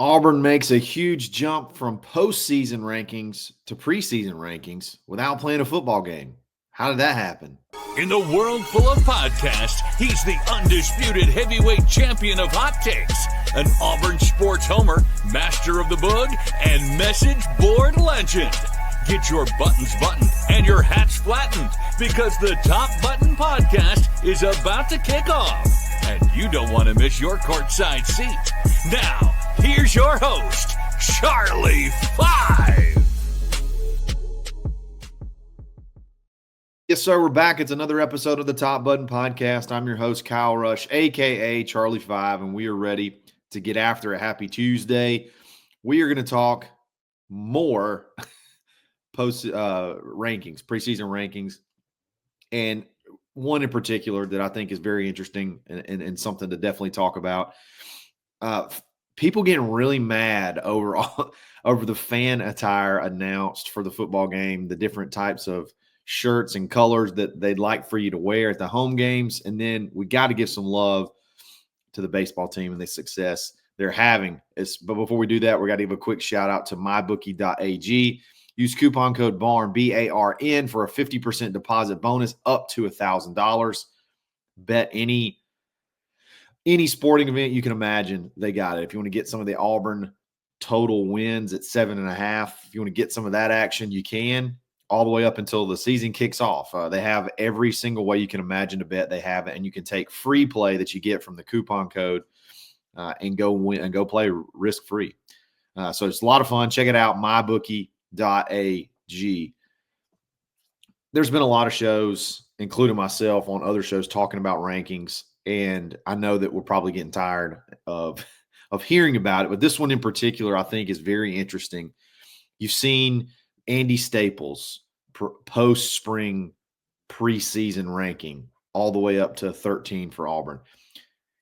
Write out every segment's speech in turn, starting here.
Auburn makes a huge jump from postseason rankings to preseason rankings without playing a football game. How did that happen? In the world full of podcasts, he's the undisputed heavyweight champion of hot takes, an Auburn sports homer, master of the boog, and message board legend. Get your buttons buttoned and your hats flattened because the Top Button Podcast is about to kick off. And you don't want to miss your courtside seat. Now, here's your host, Charlie Five. Yes, sir. We're back. It's another episode of the Top Button Podcast. I'm your host, Kyle Rush, a.k.a. Charlie Five, and we are ready to get after a happy Tuesday. We are going to talk more post rankings, preseason rankings, and one in particular that I think is very interesting and something to definitely talk about. People getting really mad over the fan attire announced for the football game, the different types of shirts and colors that they'd like for you to wear at the home games. And then we got to give some love to the baseball team and the success they're having. But before we do that, we got to give a quick shout out to mybookie.ag. Use coupon code BARN, B-A-R-N, for a 50% deposit bonus up to $1,000. Bet any sporting event you can imagine, they got it. If you want to get some of the Auburn total wins at 7.5, if you want to get some of that action, you can, all the way up until the season kicks off. They have every single way you can imagine to bet. They have it, and you can take free play that you get from the coupon code and go win and go play risk-free. So it's a lot of fun. Check it out, mybookie.ag. There's been a lot of shows, including myself, on other shows talking about rankings, and I know that we're probably getting tired of hearing about it, but this one in particular I think is very interesting. You've seen Andy Staples post-spring preseason ranking all the way up to 13 for Auburn.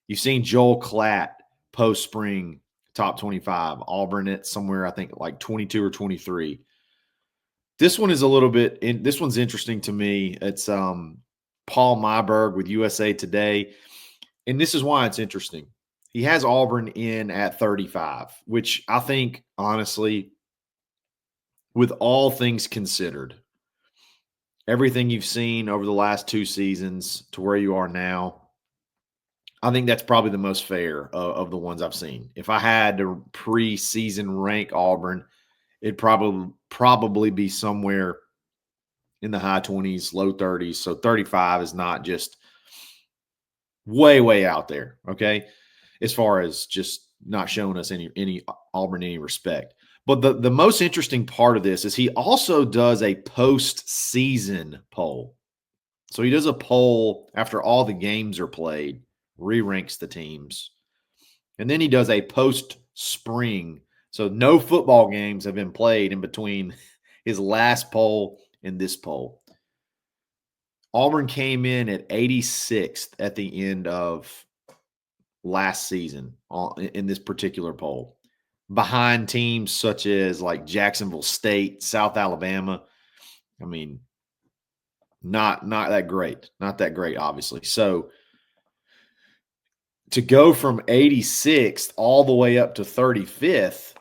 You've seen Joel Klatt post-spring top 25, Auburn at somewhere I think like 22 or 23. This one is this one's interesting to me. It's Paul Myberg with USA Today, and this is why it's interesting. He has Auburn in at 35, which I think, honestly, with all things considered, everything you've seen over the last two seasons to where you are now, I think that's probably the most fair of the ones I've seen. If I had to preseason rank Auburn, it'd probably be somewhere in the high 20s, low 30s. So 35 is not just way, way out there, okay, as far as just not showing us any Auburn any respect. But the most interesting part of this is he also does a postseason poll. So he does a poll after all the games are played, re-ranks the teams. And then he does a post-spring. So no football games have been played in between his last poll and this poll. Auburn came in at 86th at the end of last season in this particular poll, behind teams such as like Jacksonville State, South Alabama. I mean, not that great. Not that great, obviously. So to go from 86th all the way up to 35th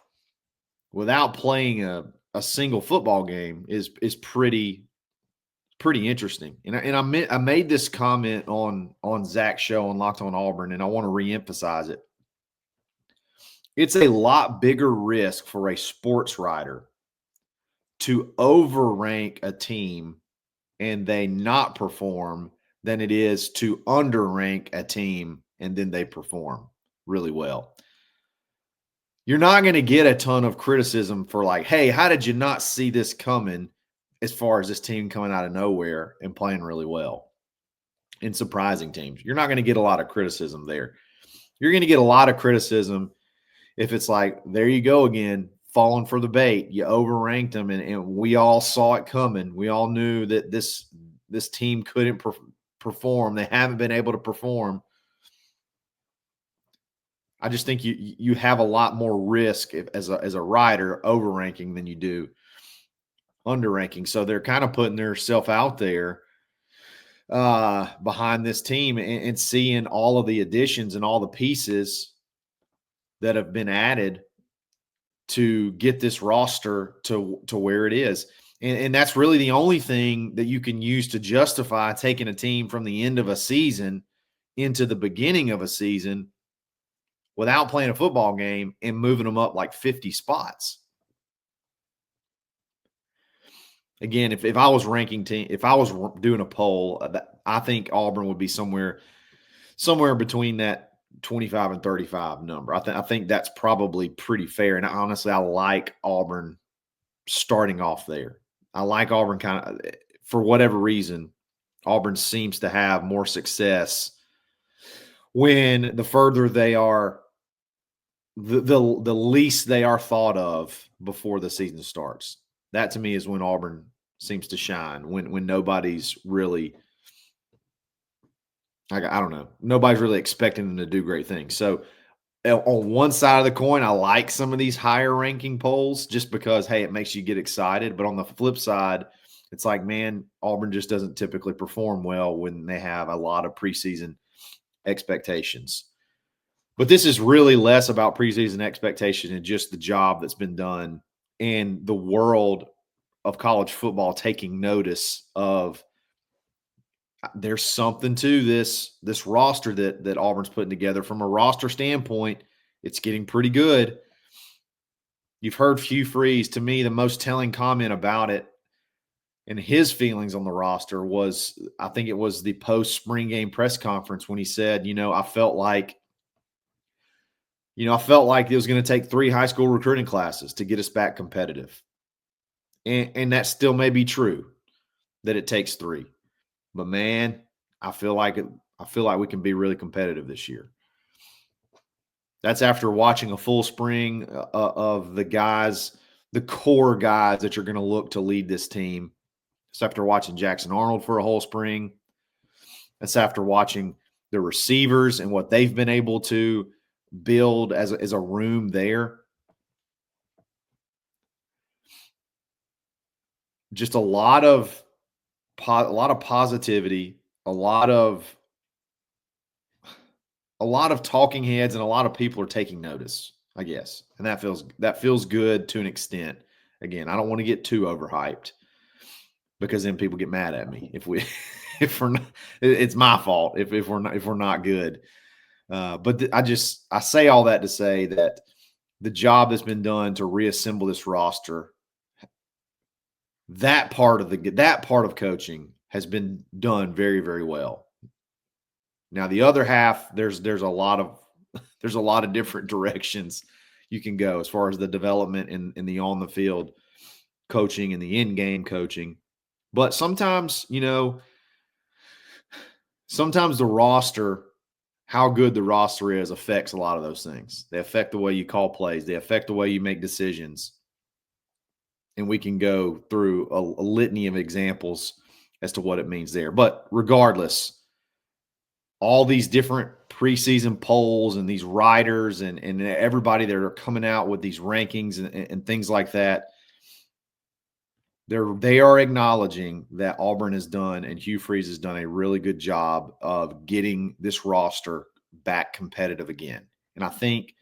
without playing a single football game is pretty interesting. And I made this comment on Zach's show on Locked on Auburn, and I want to reemphasize it. It's a lot bigger risk for a sports writer to overrank a team and they not perform than it is to underrank a team and then they perform really well. You're not going to get a ton of criticism for like, hey, how did you not see this coming, as far as this team coming out of nowhere and playing really well and surprising teams. You're not going to get a lot of criticism there. You're going to get a lot of criticism if it's like, there you go again, falling for the bait. You overranked them, and we all saw it coming. We all knew that this team couldn't perform. They haven't been able to perform. I just think you have a lot more risk as a writer overranking than you do underranking. So they're kind of putting themselves out there behind this team and seeing all of the additions and all the pieces that have been added to get this roster to where it is. And that's really the only thing that you can use to justify taking a team from the end of a season into the beginning of a season without playing a football game and moving them up like 50 spots. Again, if I was ranking team, if I was doing a poll, I think Auburn would be somewhere between that 25 and 35 number. I think that's probably pretty fair. And honestly, I like Auburn starting off there. I like Auburn kind of, for whatever reason, Auburn seems to have more success when the further they are, the least they are thought of before the season starts. That to me is when Auburn seems to shine, when nobody's really, I don't know, nobody's really expecting them to do great things. So on one side of the coin, I like some of these higher ranking polls just because, hey, it makes you get excited. But on the flip side, it's like, man, Auburn just doesn't typically perform well when they have a lot of preseason expectations. But this is really less about preseason expectation and just the job that's been done and the world of college football taking notice of there's something to this roster that Auburn's putting together. From a roster standpoint, it's getting pretty good. You've heard Hugh Freeze. To me, the most telling comment about it and his feelings on the roster was, I think it was the post-spring game press conference when he said, I felt like it was going to take 3 high school recruiting classes to get us back competitive. And that still may be true, that it takes 3. But man, I feel like we can be really competitive this year. That's after watching a full spring of the guys, the core guys that you're going to look to lead this team. It's after watching Jackson Arnold for a whole spring. That's after watching the receivers and what they've been able to build as a room there. Just a lot of positivity, a lot of talking heads, and a lot of people are taking notice, I guess. And that feels good to an extent. Again, I don't want to get too overhyped because then people get mad at me if we're not, it's my fault if we're not good. But I say all that to say that the job that's been done to reassemble this roster, that part of coaching has been done very, very well. Now the other half, there's a lot of different directions you can go as far as the development in the on the field coaching and the in game coaching. But sometimes, sometimes the roster, how good the roster is, affects a lot of those things. They affect the way you call plays. They affect the way you make decisions. And we can go through a litany of examples as to what it means there. But regardless, all these different preseason polls and these writers and everybody that are coming out with these rankings and things like that, they are acknowledging that Auburn has done and Hugh Freeze has done a really good job of getting this roster back competitive again. And I think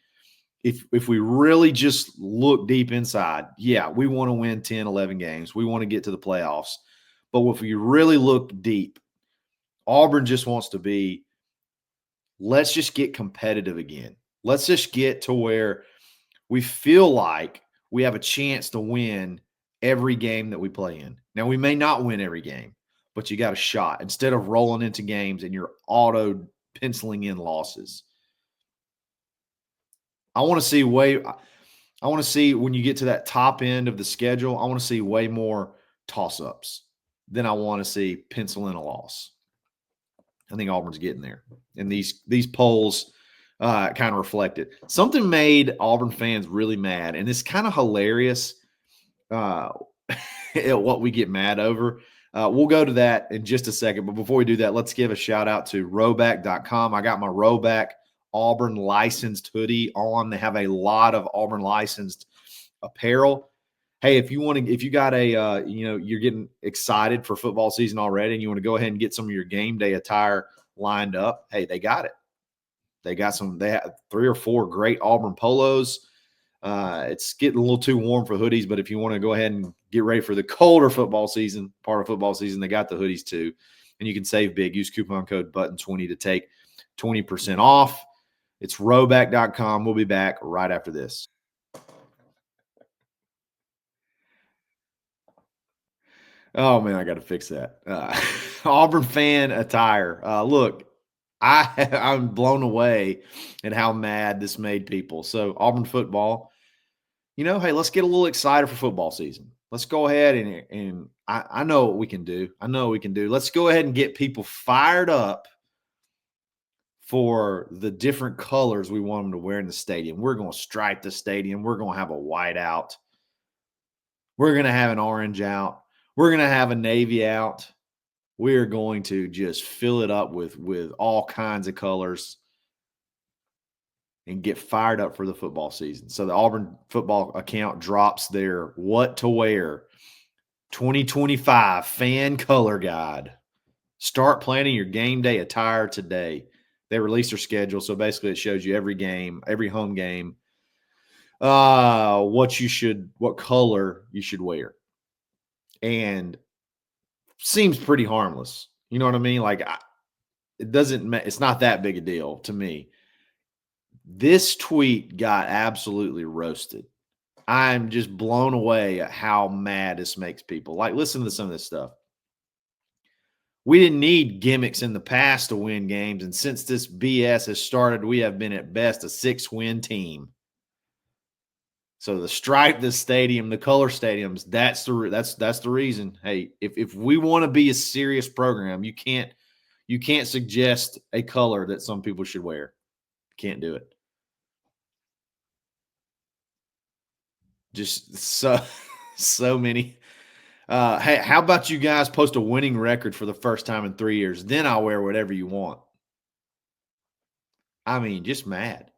if we really just look deep inside, yeah, we want to win 10, 11 games. We want to get to the playoffs. But if you really look deep, Auburn just wants to be, let's just get competitive again. Let's just get to where we feel like we have a chance to win every game that we play in. Now, we may not win every game, but you got a shot instead of rolling into games and you're auto penciling in losses. I want to see when you get to that top end of the schedule, I want to see way more toss-ups than I want to see pencil in a loss. I think Auburn's getting there. And these polls kind of reflect it. Something made Auburn fans really mad, and it's kind of hilarious at what we get mad over. We'll go to that in just a second. But before we do that, let's give a shout-out to Rhoback.com. I got my Rhoback Auburn licensed hoodie on. They have a lot of Auburn licensed apparel. Hey, if you got you're getting excited for football season already and you want to go ahead and get some of your game day attire lined up, hey, they got it. They have 3 or 4 great Auburn polos. It's getting a little too warm for hoodies, but if you want to go ahead and get ready for the colder football season, part of football season, they got the hoodies too. And you can save big. Use coupon code BUTTON20 to take 20% off. It's rowback.com. We'll be back right after this. Oh, man, I got to fix that. Auburn fan attire. Look, I'm blown away at how mad this made people. So Auburn football, hey, let's get a little excited for football season. Let's go ahead and I know what we can do. I know what we can do. Let's go ahead and get people fired up for the different colors we want them to wear in the stadium. We're going to stripe the stadium. We're going to have a white out. We're going to have an orange out. We're going to have a navy out. We're going to just fill it up with all kinds of colors and get fired up for the football season. So the Auburn football account drops their what to wear 2025 fan color guide. Start planning your game day attire today. They released their schedule. So basically it shows you every game, every home game, what color you should wear. And seems pretty harmless. You know what I mean? Like it's not that big a deal to me. This tweet got absolutely roasted. I'm just blown away at how mad this makes people. Like, listen to some of this stuff. We didn't need gimmicks in the past to win games, and since this BS has started, we have been at best a 6-win team. So the stripe, the stadium, the color stadiums, that's the reason. Hey, if we want to be a serious program, you can't suggest a color that some people should wear. Can't do it. Just so many. Hey, how about you guys post a winning record for the first time in 3 years? Then I'll wear whatever you want. I mean, just mad.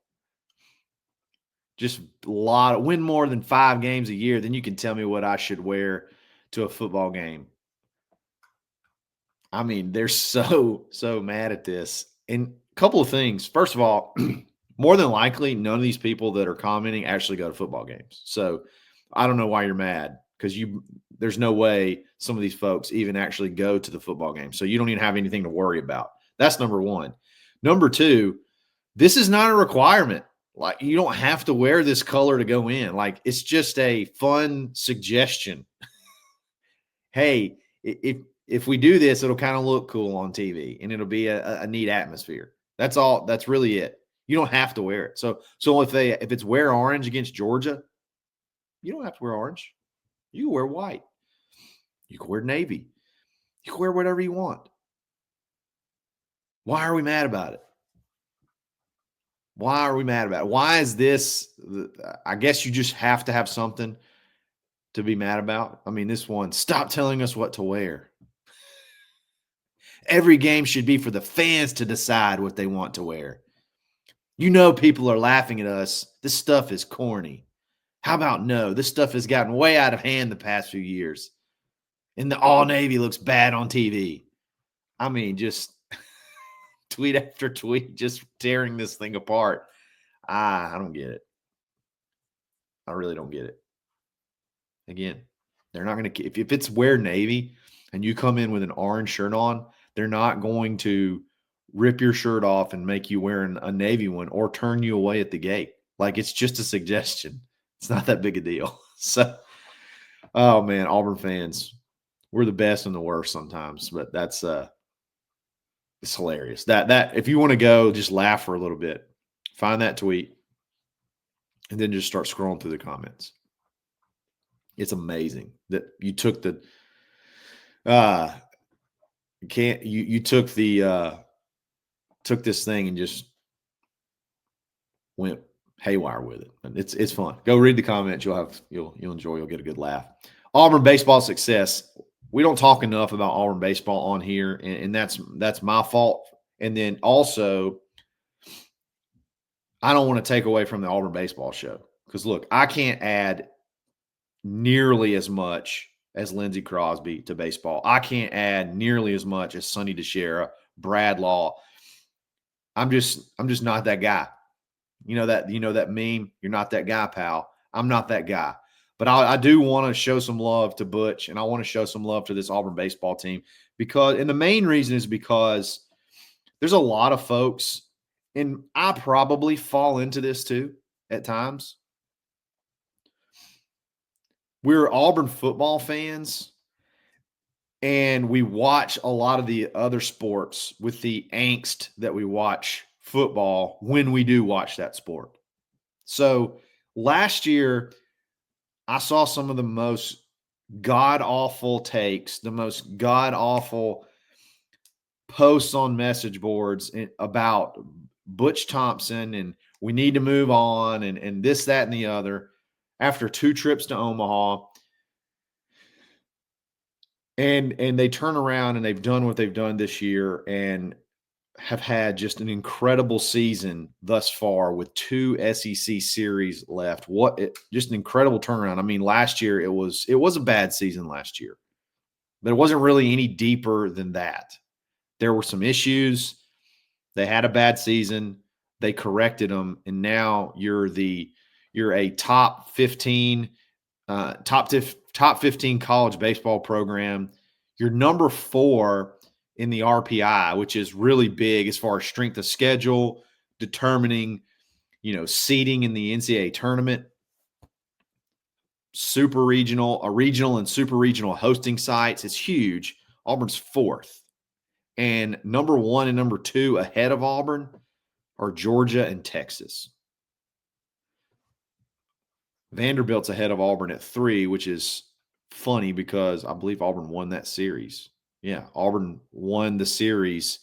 Just win more than 5 games a year, then you can tell me what I should wear to a football game. I mean, they're so mad at this. And a couple of things. First of all, more than likely, none of these people that are commenting actually go to football games. So I don't know why you're mad, because there's no way some of these folks even actually go to the football game. So you don't even have anything to worry about. That's number one. Number two, this is not a requirement. Like, you don't have to wear this color to go in. Like, it's just a fun suggestion. Hey, if we do this, it'll kind of look cool on TV, and it'll be a neat atmosphere. That's all. That's really it. You don't have to wear it. So if it's wear orange against Georgia, you don't have to wear orange. You can wear white. You can wear navy. You can wear whatever you want. Why are we mad about it? Why are we mad about it? Why is this? I guess you just have to have something to be mad about. I mean, this one, stop telling us what to wear. Every game should be for the fans to decide what they want to wear. People are laughing at us. This stuff is corny. How about no? This stuff has gotten way out of hand the past few years. And the all navy looks bad on TV. I mean, just tweet after tweet, just tearing this thing apart. I don't get it. I really don't get it. Again, they're not going to, if it's wear navy and you come in with an orange shirt on, they're not going to rip your shirt off and make you wear a navy one or turn you away at the gate. Like, it's just a suggestion. It's not that big a deal. So, oh man, Auburn fans, we're the best and the worst sometimes, but that's it's hilarious. That if you want to go, just laugh for a little bit, find that tweet, and then just start scrolling through the comments. It's amazing that you took the took this thing and just went haywire with it. And it's fun. Go read the comments. You'll enjoy. You'll get a good laugh. Auburn baseball success. We don't talk enough about Auburn baseball on here, and that's my fault. And then also, I don't want to take away from the Auburn baseball show, because look, I can't add nearly as much as Lindsey Crosby to baseball. I can't add nearly as much as Sonny DeShera, Brad Law. I'm just not that guy. You know that meme, you're not that guy, pal. I'm not that guy. But I do want to show some love to Butch, and I want to show some love to this Auburn baseball team and the main reason is because there's a lot of folks, and I probably fall into this too at times. We're Auburn football fans, and we watch a lot of the other sports with the angst that we watch football when we do watch that sport. So last year, I saw some of the most god-awful takes, the most god-awful posts on message boards about Butch Thompson and we need to move on and this, that, and the other after 2 trips to Omaha. And they turn around and they've done what they've done this year and have had just an incredible season thus far with 2 SEC series left. Just an incredible turnaround. I mean, last year it was a bad season last year, but it wasn't really any deeper than that. There were some issues. They had a bad season. They corrected them, and now you're a top 15 college baseball program. You're number 4 in the RPI, which is really big as far as strength of schedule, determining, seeding in the NCAA tournament. Super regional, a regional and super regional hosting sites. It's huge. Auburn's 4th. And number 1 and number 2 ahead of Auburn are Georgia and Texas. Vanderbilt's ahead of Auburn at 3, which is funny because I believe Auburn won that series. Yeah, Auburn won the series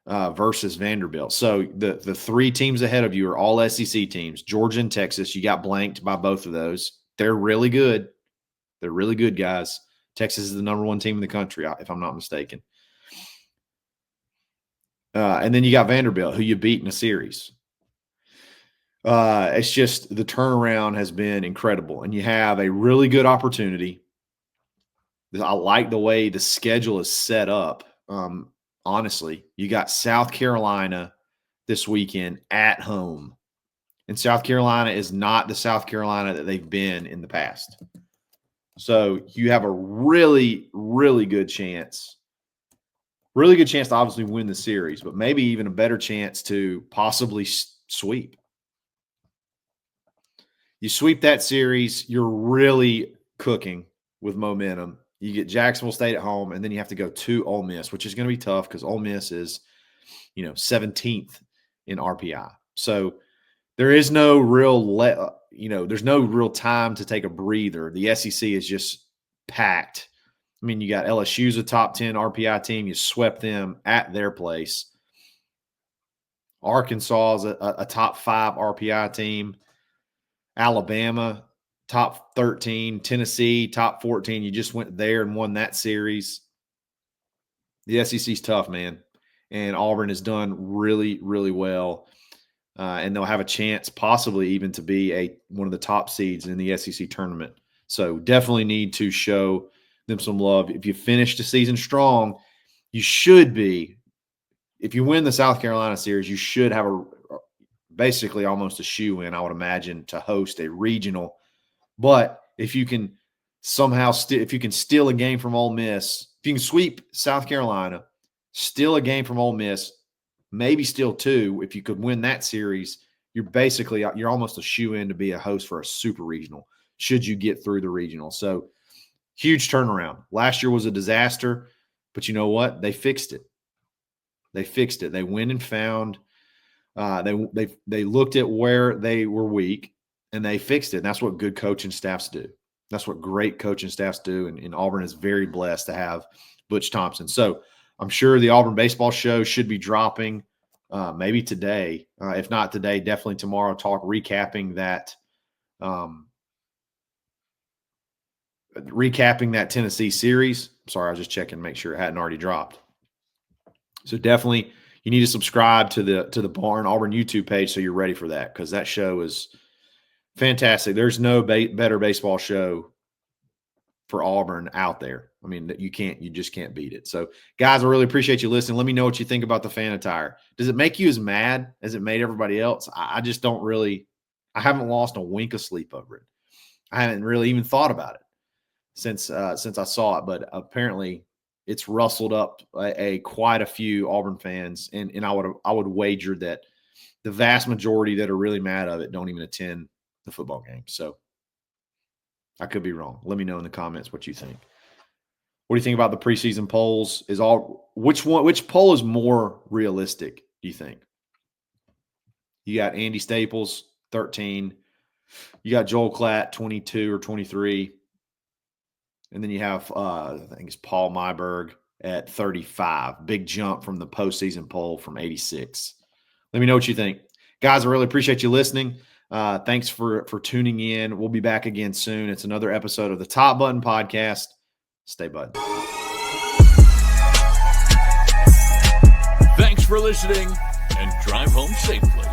versus Vanderbilt. So the 3 teams ahead of you are all SEC teams. Georgia and Texas, you got blanked by both of those. They're really good. They're really good, guys. Texas is the number 1 team in the country, if I'm not mistaken. And then you got Vanderbilt, who you beat in a series. It's just the turnaround has been incredible, and you have a really good opportunity. I like the way the schedule is set up. Honestly, you got South Carolina this weekend at home, and South Carolina is not the South Carolina that they've been in the past. So you have a really, really good chance. Really good chance to obviously win the series, but maybe even a better chance to possibly sweep. You sweep that series, you're really cooking with momentum. You get Jacksonville State at home, and then you have to go to Ole Miss, which is going to be tough because Ole Miss is, 17th in RPI. So there is no real there's no real time to take a breather. The SEC is just packed. I mean, you got LSU's a top 10 RPI team. You swept them at their place. Arkansas is a top 5 RPI team. Alabama, top 13. Tennessee, top 14. You just went there and won that series. The SEC's tough, man. And Auburn has done really, really well. And they'll have a chance possibly even to be one of the top seeds in the SEC tournament. So definitely need to show them some love. If you finish the season strong, you should be. If you win the South Carolina series, you should have basically almost a shoe-in, I would imagine, to host a regional. But if you can somehow if you can steal a game from Ole Miss, if you can sweep South Carolina, steal a game from Ole Miss, maybe steal 2, if you could win that series, you're almost a shoe-in to be a host for a super regional should you get through the regional. So huge turnaround. Last year was a disaster, but you know what? They fixed it. They went and found they looked at where they were weak and they fixed it. And that's what good coaching staffs do. That's what great coaching staffs do. And Auburn is very blessed to have Butch Thompson. So I'm sure the Auburn baseball show should be dropping maybe today. If not today, definitely tomorrow. Recapping that Tennessee series. Sorry, I was just checking to make sure it hadn't already dropped. So definitely you need to subscribe to the Barn Auburn YouTube page so you're ready for that, because that show is fantastic. There's no better baseball show for Auburn out there. I mean, you just can't beat it. So, guys, I really appreciate you listening. Let me know what you think about the fan attire. Does it make you as mad as it made everybody else? I just don't really – I haven't lost a wink of sleep over it. I haven't really even thought about it since I saw it, but apparently it's rustled up quite a few Auburn fans, and I would wager that the vast majority that are really mad of it don't even attend the football game. So I could be wrong. Let me know in the comments what you think. What do you think about the preseason polls? Which poll is more realistic, do you think? You got Andy Staples, 13. You got Joel Klatt, 22 or 23. And then you have, I think it's Paul Myberg at 35. Big jump from the postseason poll from 86. Let me know what you think. Guys, I really appreciate you listening. Thanks for tuning in. We'll be back again soon. It's another episode of the Top Button Podcast. Stay button. Thanks for listening, and drive home safely.